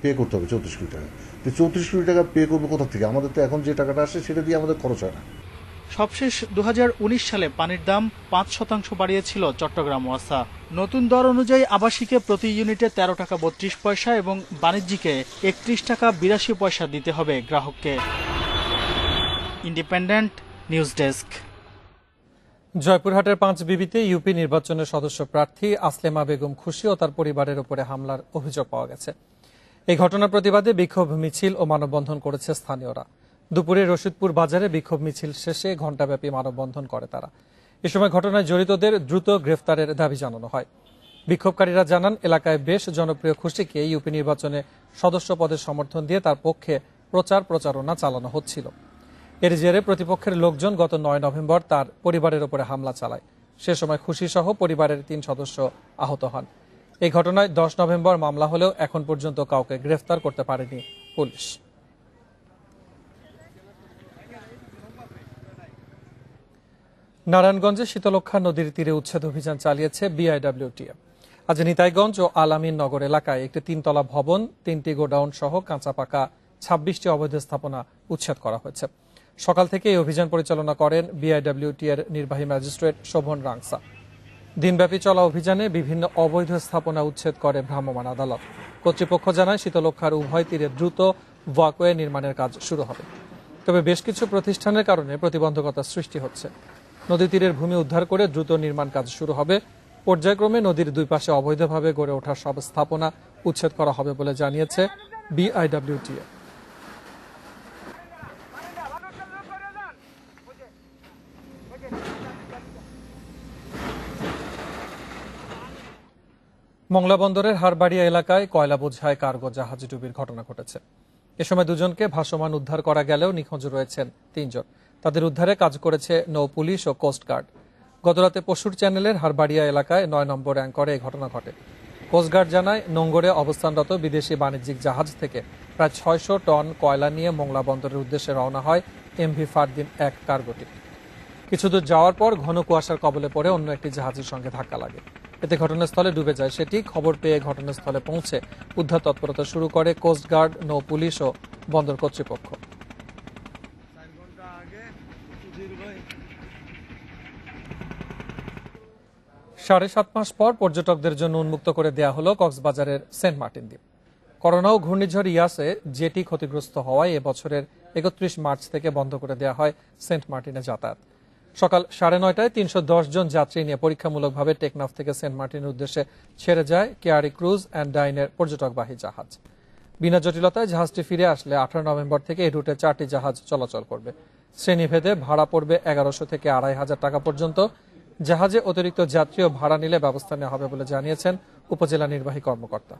পে করতে হবে 34 কোটি টাকা। তো 34 কোটি টাকা পে করবো কোথা থেকে? আমাদের তো এখন যে টাকাটা আসে সেটা দিয়ে আমাদের খরচ হয় না। সবশেষ 2019 সালে পানির দাম 5% বাড়িয়েছিল চট্টগ্রাম ওয়াসা। নতুন দর অনুযায়ী আবাসিকে প্রতি ইউনিটে 13 টাকা 32 পয়সা এবং বাণিজ্যিকে 31 টাকা 82 পয়সা দিতে হবে গ্রাহককে। Independent News desk. জয়পুরহাটের 5 বিবিতে ইউপি নির্বাচনের সদস্য প্রার্থী আসলেমা বেগম খুশি ও তার পরিবারের উপরে হামলার অভিযোগ পাওয়া গেছে। এই ঘটনার প্রতিবাদে বিক্ষোভ মিছিল ও মানববন্ধন করেছে স্থানীয়রা। দুপুরে রশিদপুর বাজারে বিক্ষোভ মিছিল শেষে ঘণ্টাব্যাপী মানববন্ধন করে তারা। এ সময় ঘটনায় জড়িতদের দ্রুত গ্রেফতারের দাবি জানানো হয়। বিক্ষোভকারীরা জানান, এলাকায় বেশ জনপ্রিয় খুশিকে ইউপি নির্বাচনে সদস্য পদের সমর্থন দিয়ে তার পক্ষে প্রচারণা চালানো হচ্ছিল। এর জেরে প্রতিপক্ষের লোকজন গত 9 নভেম্বর তার পরিবারের উপরে হামলা চালায়। সে সময় খুশি সহ পরিবারের 3 সদস্য আহত হন। এই ঘটনায় 10 নভেম্বর মামলা হলেও এখন পর্যন্ত কাউকে গ্রেফতার করতে পারেনি পুলিশ। নারায়ণগঞ্জে শীতলক্ষ্যা নদীর তীরে উচ্ছেদ অভিযান চালিয়েছে বিআইডব্লিউটিএ। আজ নিতাইগঞ্জ ও আলামিন নগর এলাকায় একটি 3তলা ভবন, 3টি গোডাউন সহ কাঁচা পাকা 26টি অবৈধ স্থাপনা উচ্ছেদ করা হয়েছে। সকাল থেকে এই অভিযান পরিচালনা করেন বিআইডব্লিউটিএর নির্বাহী ম্যাজিস্ট্রেট শোভন রাংসা। দিনব্যাপী চলা অভিযানে বিভিন্ন অবৈধ স্থাপনা উচ্ছেদ করে ভ্রাম্যমাণ আদালত। কর্তৃপক্ষ জানায়, শীতলক্ষ্যার উভয় তীরে দ্রুত ওয়াকওয়ে নির্মাণের কাজ শুরু হবে। তবে বেশ কিছু প্রতিষ্ঠানের কারণে প্রতিবন্ধকতা সৃষ্টি হচ্ছে। নদী তীরের ভূমি উদ্ধার করে দ্রুত নির্মাণ কাজ শুরু হবে। পর্যায়ক্রমে নদীর দুই পাশে অবৈধভাবে গড়ে ওঠা সব স্থাপনা উচ্ছেদ করা হবে বলে জানিয়েছে বিআইডব্লিউটিএ। মংলা বন্দরের হারবাড়িয়া এলাকায় কয়লা বোঝাই কার্গো জাহাজ ডুবির ঘটনা ঘটেছে। এ সময় দুজনকে ভাসমান উদ্ধার করা গেলেও নিখোঁজ রয়েছেন 3 জন। তাদের উদ্ধারে কাজ করেছে নৌ পুলিশ ও কোস্টগার্ড। গতরাতে পশুর চ্যানেলের হারবাড়িয়া এলাকায় 9 নম্বর অ্যাঙ্করে এই ঘটনা ঘটে। কোস্টগার্ড জানায়, নোঙ্গরে অবস্থানরত বিদেশি বাণিজ্যিক জাহাজ থেকে প্রায় 600 টন কয়লা নিয়ে মংলা বন্দরের উদ্দেশ্যে রওনা হয় এমভি ফারদিন 1 কার্গোটি। কিছুদূর যাওয়ার পর ঘন কুয়াশার কবলে পড়ে অন্য একটি জাহাজের সঙ্গে ধাক্কা লাগে। এতে ঘটনাস্থলে ডুবে যায় সেটি। খবর পেয়ে ঘটনাস্থলে পৌঁছে উদ্ধার তৎপরতা শুরু করে কোস্টগার্ড, নৌ পুলিশ ও বন্দর কর্তৃপক্ষ। সাড়ে 7 মাস পর পর্যটকদের জন্য উন্মুক্ত করে দেয়া হলো কক্সবাজারের সেন্ট মার্টিন দ্বীপ। করোনা ও ঘূর্ণিঝড় ইয়াসে জেটি ক্ষতিগ্রস্ত হওয়ায় এবছরের 31 মার্চ থেকে বন্ধ করে দেয়া হয় সেন্ট মার্টিনে যাতায়াত। সকাল 9:30টায় 310 জন যাত্রী নিয়ে পরীক্ষামূলকভাবে টেকনাফ থেকে সেন্ট মার্টিনের উদ্দেশ্যে ছেড়ে যায় কেয়ারি ক্রুজ অ্যান্ড ডাইনের পর্যটকবাহী জাহাজ। বিনা জটিলতায় জাহাজটি ফিরে আসলে 18 নভেম্বর থেকে এই রুটে 4টি জাহাজ চলাচল করবে। শ্রেণীভেদে ভাড়া পড়বে 1100 থেকে 2500 টাকা পর্যন্ত। জাহাজে অতিরিক্ত যাত্রী ও ভাড়া নিলে ব্যবস্থা নেওয়া হবে বলে জানিয়েছেন উপজেলা নির্বাহী কর্মকর্তা।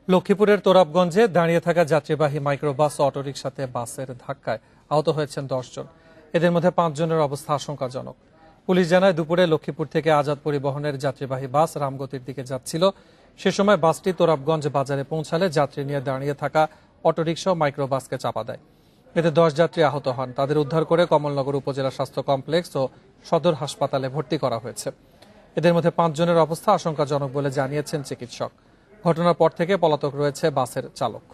লক্ষ্মীপুরের তোরাবগঞ্জে দাঁড়িয়ে থাকা যাত্রীবাহী মাইক্রোবাস ও অটোরিকশাতে বাসের ধাক্কায় আহত হয়েছেন 10 জন। এদের মধ্যে 5 জনের অবস্থা আশঙ্কাজনক। পুলিশ জানায়, দুপুরে লক্ষ্মীপুর থেকে আজাদ পরিবহনের যাত্রীবাহী বাস রামগতির দিকে যাচ্ছিল। সে সময় বাসটি তোরাবগঞ্জ বাজারে পৌঁছালে যাত্রী নিয়ে দাঁড়িয়ে থাকা অটোরিকশা ও মাইক্রোবাসকে চাপা দেয়। এতে 10 যাত্রী আহত হন। তাদের উদ্ধার করে কমলনগর উপজেলা স্বাস্থ্য কমপ্লেক্স ও সদর হাসপাতালে ভর্তি করা হয়েছে। এদের মধ্যে 5 জনের অবস্থা আশঙ্কাজনক বলে জানিয়েছেন চিকিৎসক। ঘটনার পর থেকে পলাতক রয়েছে বাসের চালক।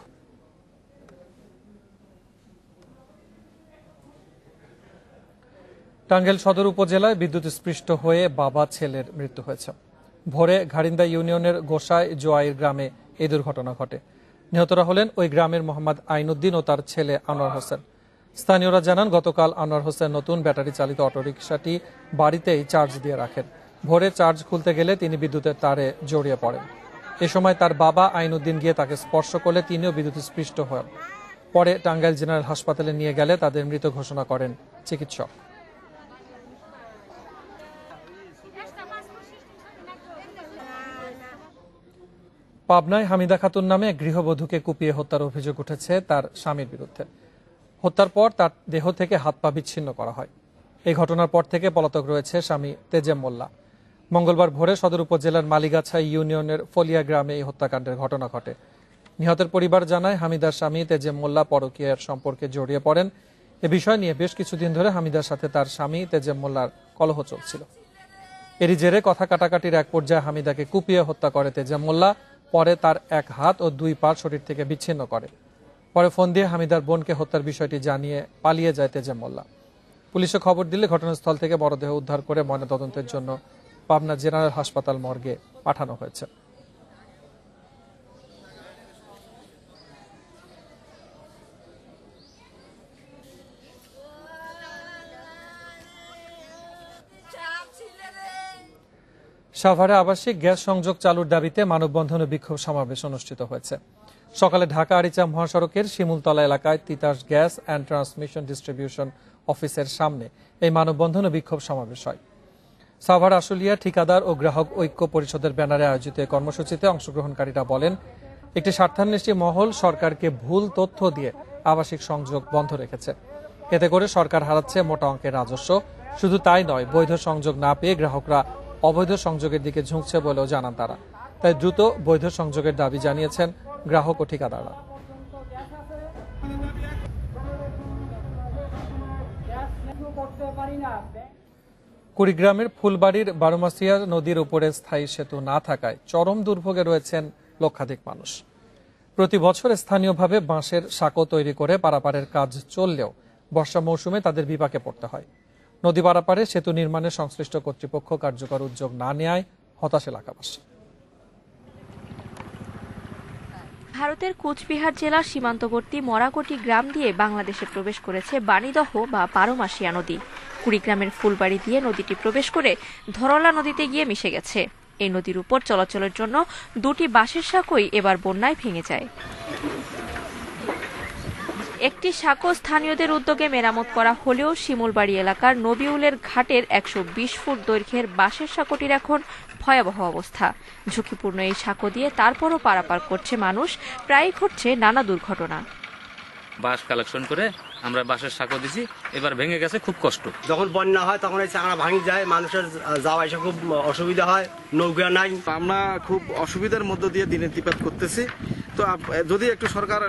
টাঙ্গাইল সদর উপজেলায় বিদ্যুৎস্পৃষ্ট হয়ে বাবা ছেলের মৃত্যু হয়েছে। ভোরে ঘারিন্দা ইউনিয়নের গোসাই জোয়াইর গ্রামে এই দুর্ঘটনা ঘটে। নিহতরা হলেন ওই গ্রামের মোহাম্মদ আইনুদ্দিন ও তার ছেলে আনোয়ার হোসেন। স্থানীয়রা জানান, গতকাল আনোয়ার হোসেন নতুন ব্যাটারি চালিত অটোরিকশাটি বাড়িতেই চার্জ দিয়ে রাখেন। ভোরে চার্জ খুলতে গেলে তিনি বিদ্যুতের তারে জড়িয়ে পড়েন। এ সময় তার বাবা আইনুদ্দিন গিয়ে তাকে স্পর্শ করলে তিনিও বিদ্যুৎস্পৃষ্ট হন। পরে টাঙ্গাইল জেনারেল হাসপাতালে নিয়ে গেলে তাদের মৃত ঘোষণা করেন চিকিৎসক। পাবনায় হামিদা খাতুন নামে এক গৃহবধূকে কুপিয়ে হত্যার অভিযোগ উঠেছে তার স্বামীর বিরুদ্ধে। হত্যার পর তার দেহ থেকে হাত পা বিচ্ছিন্ন করা হয়। এই ঘটনার পর থেকে পলাতক রয়েছে স্বামী তেজেম মোল্লা। মঙ্গলবার ভোরে সদর উপজেলার মালিগাছা ইউনিয়নের ফলিয়া গ্রামে এই হত্যাকাণ্ডের ঘটনা ঘটে। নিহতের পরিবার জানায়, হামিদার স্বামী তেজেম মোল্লা পরকীয়ার সম্পর্কে জড়িয়ে পড়েন। এ বিষয় নিয়ে বেশ কিছুদিন ধরে হামিদার সাথে তার স্বামী তেজেম মোল্লার কলহ চলছিল। এরই জেরে কথা কাটাকাটির এক পর্যায়ে হামিদাকে কুপিয়ে হত্যা করে তেজেম মোল্লা। পরে তার এক হাত ও দুই পা শরীর থেকে বিচ্ছিন্ন করে। পরে ফোন দিয়ে হামিদার বোনকে হত্যার বিষয়টি জানিয়ে পালিয়ে যায় তেজেম মোল্লা। পুলিশে খবর দিলে ঘটনাস্থল থেকে মরদেহ উদ্ধার করে ময়নাতদন্তের জন্য পাবনা জেনারেল হাসপাতাল মর্গে পাঠানো হয়েছে। সাভারে আবাসিক গ্যাস সংযোগ চালুর দাবিতে মানববন্ধন ও বিক্ষোভ সমাবেশ অনুষ্ঠিত হয়েছে। সকালে ঢাকা আরিচা মহাসড়কের শিমুলতলা এলাকায় Titas gas and transmission distribution অফিসের সামনে এই মানববন্ধন ও বিক্ষোভ সমাবেশ হয়। সাভার আশুলিয়া ঠিকাদার ও গ্রাহক ঐক্য পরিষদের ব্যানারে আয়োজিত এই কর্মসূচিতে অংশগ্রহণকারীরা বলেন, একটি স্বার্থান্বেষী মহল সরকারকে ভুল তথ্য দিয়ে আবাসিক সংযোগ বন্ধ রেখেছে। এতে করে সরকার হারাচ্ছে মোটা অঙ্কের রাজস্ব। শুধু তাই নয়, বৈধ সংযোগ না পেয়ে গ্রাহকরা অবৈধ সংযোগের দিকে ঝুঁকছে বলেও জানান তারা। তাই দ্রুত বৈধ সংযোগের দাবি জানিয়েছেন গ্রাহক ও ঠিকাদাররা। কুড়িগ্রামের ফুলবাড়ির বারোমাসিয়া নদীর উপরে স্থায়ী সেতু না থাকায় চরম দুর্ভোগে রয়েছেন লক্ষাধিক মানুষ। প্রতি বছর স্থানীয়ভাবে বাঁশের সাঁকো তৈরি করে পারাপারের কাজ চললেও বর্ষা মৌসুমে তাদের বিপাকে পড়তে হয়। নদী পারাপারে সেতু নির্মাণে সংশ্লিষ্ট কর্তৃপক্ষ কার্যকর উদ্যোগ না নেয়ায় হতাশ এলাকাবাসী। ভারতের কোচবিহার জেলার সীমান্তবর্তী মরাকটি গ্রাম দিয়ে বাংলাদেশে প্রবেশ করেছে বাণীদহ বা বারোমাসিয়া নদী। কুড়িগ্রামের ফুলবাড়ি দিয়ে নদীটি প্রবেশ করে ধরলা নদীতে গিয়ে মিশে গেছে। এই নদীর উপর চলাচলের জন্য দুটি বাঁশের সাঁকোই এবার বন্যায় ভেঙে যায়। একটি সাঁকো স্থানীয়দের উদ্যোগে মেরামত করা হলেও শিমুলবাড়ি এলাকার নবিউলের ঘাটের 120 ফুট দৈর্ঘ্যের বাঁশের সাঁকোটির এখন ভয়াবহ অবস্থা। ঝুঁকিপূর্ণ এই সাঁকো দিয়ে তারপরও পারাপার করছে মানুষ। প্রায়ই ঘটছে নানা দুর্ঘটনা। বাঁশ কালেকশন করে আমরা বাঁশের সাঁকো দিছি, এবার ভেঙে গেছে, খুব কষ্ট। যখন বন্যা হয় তখন এই চাঙড়া ভাঙি যায়, মানুষের যাওয়া আসা খুব অসুবিধা হয়, নৌকা নাই। আমরা খুব অসুবিধার মধ্য দিয়ে দিনাতিপাত করতেছি। তো যদি একটু সরকার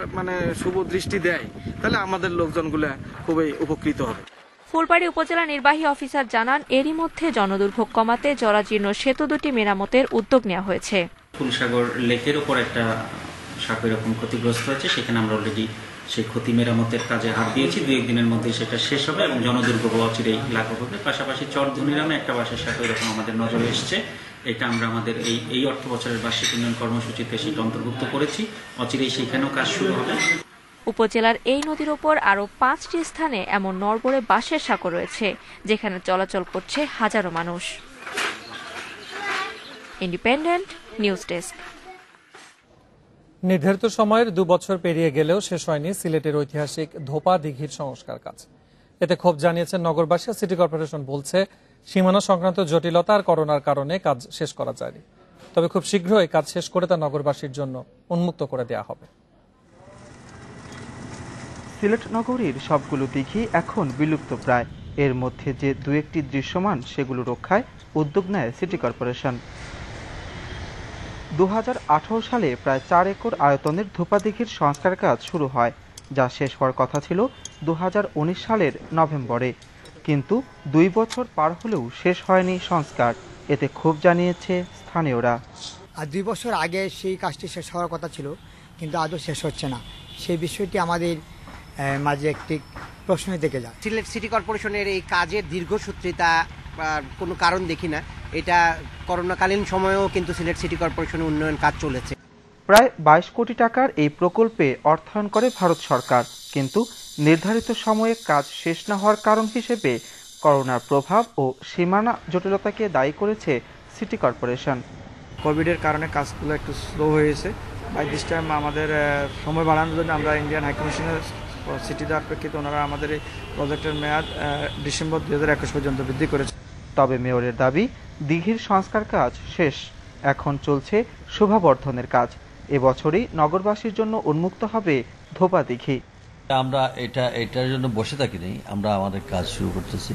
শুভ দৃষ্টি দেয় তাহলে আমাদের লোকজনগুলো খুবই উপকৃত হবে। ফুলবাড়ি উপজেলা নির্বাহী অফিসার জানান, এরই মধ্যে জনদুর্ভোগ কমাতে জরাজীর্ণ সেতু দুটি মেরামতের উদ্যোগ নেওয়া হয়েছে। ফুলসাগর লেকের উপর একটা সাঁকো এরকম ক্ষতিগ্রস্ত হয়েছে, সেখানে আমরা অলরেডি সেই ক্ষতি মেরামতের কাজে হাত দিয়েছি। 2-1 দিনের মধ্যে সেটা শেষ হবে এবং জনদুর্ভোগ অচিরেই লাঘব হবে। পাশাপাশি চরধুনিরামে একটা বাঁশের সাঁকো এরকম আমাদের নজরে এসছে। এটা আমরা আমাদের এই অর্থ বছরের বার্ষিক উন্নয়ন কর্মসূচিতে সেটা অন্তর্ভুক্ত করেছি। অচিরেই সেখানেও কাজ শুরু হবে। উপজেলার এই নদীর উপর আরো 5টি স্থানে এমন নড়বড়ে বাঁশের সাঁকো রয়েছে, যেখানে চলাচল করছে হাজারো মানুষ। Independent News desk. নির্ধারিত সময়ের 2 বছর পেরিয়ে গেলেও শেষ হয়নি সিলেটের ঐতিহাসিক ধোপা দিঘির সংস্কার কাজ। এতে ক্ষোভ জানিয়েছেন নগরবাসী। সিটি কর্পোরেশন বলছে, সীমানা সংক্রান্ত জটিলতা আর করোনার কারণে কাজ শেষ করা যায়নি। তবে খুব শীঘ্রই কাজ শেষ করে তা নগরবাসীর জন্য উন্মুক্ত করে দেওয়া হবে। সিলেট নগরীর সবগুলো দিঘি এখন বিলুপ্ত প্রায়। এর মধ্যে যে 2-1টি দৃশ্যমান, সেগুলো রক্ষায় উদ্যোগ নেয় সিটি কর্পোরেশন। 2018 সালে প্রায় 4 একর আয়তনের ধোপা দিঘির সংস্কার কাজ শুরু হয়, যা শেষ হওয়ার কথা ছিল 2019 সালের নভেম্বরে। কিন্তু 2 বছর পার হলেও শেষ হয়নি সংস্কার। এতে ক্ষোভ জানিয়েছে স্থানীয়রা। আর 2 বছর আগে সেই কাজটি শেষ হওয়ার কথা ছিল, কিন্তু আজও শেষ হচ্ছে না। সেই বিষয়টি আমাদের মাঝে একটি প্রশ্ন থেকে যায়। সিলেট সিটি কর্পোরেশনের এই কাজের দীর্ঘসূত্রিতা কোনো কারণ দেখি না। এটা করোনাকালীন সময়েও কিন্তু সিলেট সিটি কর্পোরেশনের উন্নয়ন কাজ চলেছে। প্রায় 22 কোটি টাকার এই প্রকল্পে অর্থায়ন করে ভারত সরকার, কিন্তু নির্ধারিত সময়ে কাজ শেষ না হওয়ার কারণ হিসেবে করোনার প্রভাব ও সীমানা জটিলতাকে দায়ী করেছে সিটি কর্পোরেশন। কোভিডের কারণে কাজগুলো একটু স্লো হয়েছে। বাই দিস টাইম আমাদের সময় বাড়ানোর জন্য আমরা ইন্ডিয়ান হাইকমিশনের সিটি দেওয়ার প্রেক্ষিতে ওনারা আমাদের এই প্রজেক্টের মেয়াদ ডিসেম্বর 2021 পর্যন্ত বৃদ্ধি করেছে। তবে মেয়রের দাবি, দিঘির সংস্কার কাজ শেষ, এখন চলছে শোভাবর্ধনের কাজ। এবছরই নগরবাসীর জন্য উন্মুক্ত হবে ধোপা দিঘি। আমরা এটার জন্য বসে থাকিনি, আমরা আমাদের কাজ শুরু করতেছি।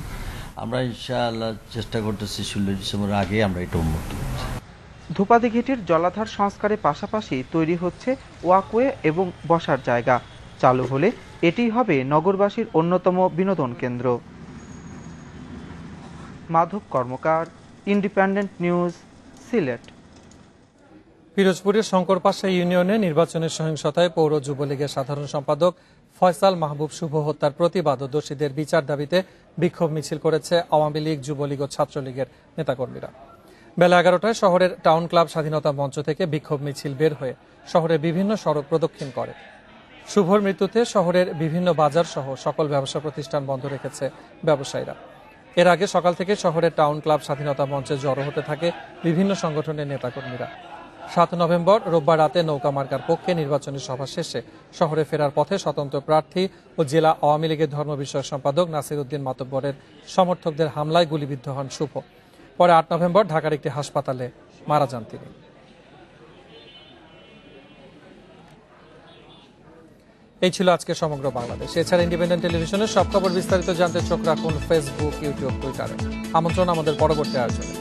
আমরা ইনশাআল্লাহ চেষ্টা করতেছি 16 ডিসেম্বর আগে আমরা এটা উন্মুক্ত করছি। ধোপা দিঘিটির জলাধার সংস্কারের পাশাপাশি তৈরি হচ্ছে ওয়াকওয়ে এবং বসার জায়গা। চালু হলে এটিই হবে নগরবাসীর অন্যতম বিনোদন কেন্দ্র। মাধব কর্মকার, ইন্ডিপেন্ডেন্ট নিউজ, সিলেট। পিরোজপুরের শঙ্করপাশা ইউনিয়নে নির্বাচনের সহিংসতায় পৌর যুবলীগের সাধারণ সম্পাদক ফয়সাল মাহবুব শুভ হত্যার প্রতিবাদ ও দোষীদের বিচার দাবিতে বিক্ষোভ মিছিল করেছে আওয়ামী লীগ, যুবলীগ ও ছাত্রলীগের নেতাকর্মীরা। বেলা 11টায় শহরের টাউন ক্লাব স্বাধীনতা মঞ্চ থেকে বিক্ষোভ মিছিল বের হয়ে শহরের বিভিন্ন সড়ক প্রদক্ষিণ করে। শুভর মৃত্যুতে শহরের বিভিন্ন বাজার সহ সকল ব্যবসা প্রতিষ্ঠান বন্ধ রেখেছে ব্যবসায়ীরা। এর আগে সকাল থেকে শহরের টাউন ক্লাব স্বাধীনতা মঞ্চে জড়ো হতে থাকে বিভিন্ন সংগঠনের নেতাকর্মীরা। 7 নভেম্বর রোববার রাতে নৌকা মার্কার পক্ষে নির্বাচনী সভা শেষে শহরে ফেরার পথে স্বতন্ত্র প্রার্থী ও জেলা আওয়ামী লীগের ধর্ম বিষয়ক সম্পাদক নাসির উদ্দিন মাতব্বরের সমর্থকদের হামলায় গুলিবিদ্ধ হন শুভ। পরে 8 নভেম্বর ঢাকার একটি হাসপাতালে মারা যান তিনি। এই ছিল আজকে সমগ্র বাংলাদেশ। এছাড়া ইন্ডিপেন্ডেন্ট টেলিভিশনের সব খবর বিস্তারিত জানতে চোখ রাখুন ফেসবুক, ইউটিউব, টুইটারে। আমন্ত্রণ আমাদের পরবর্তী আয়োজনে।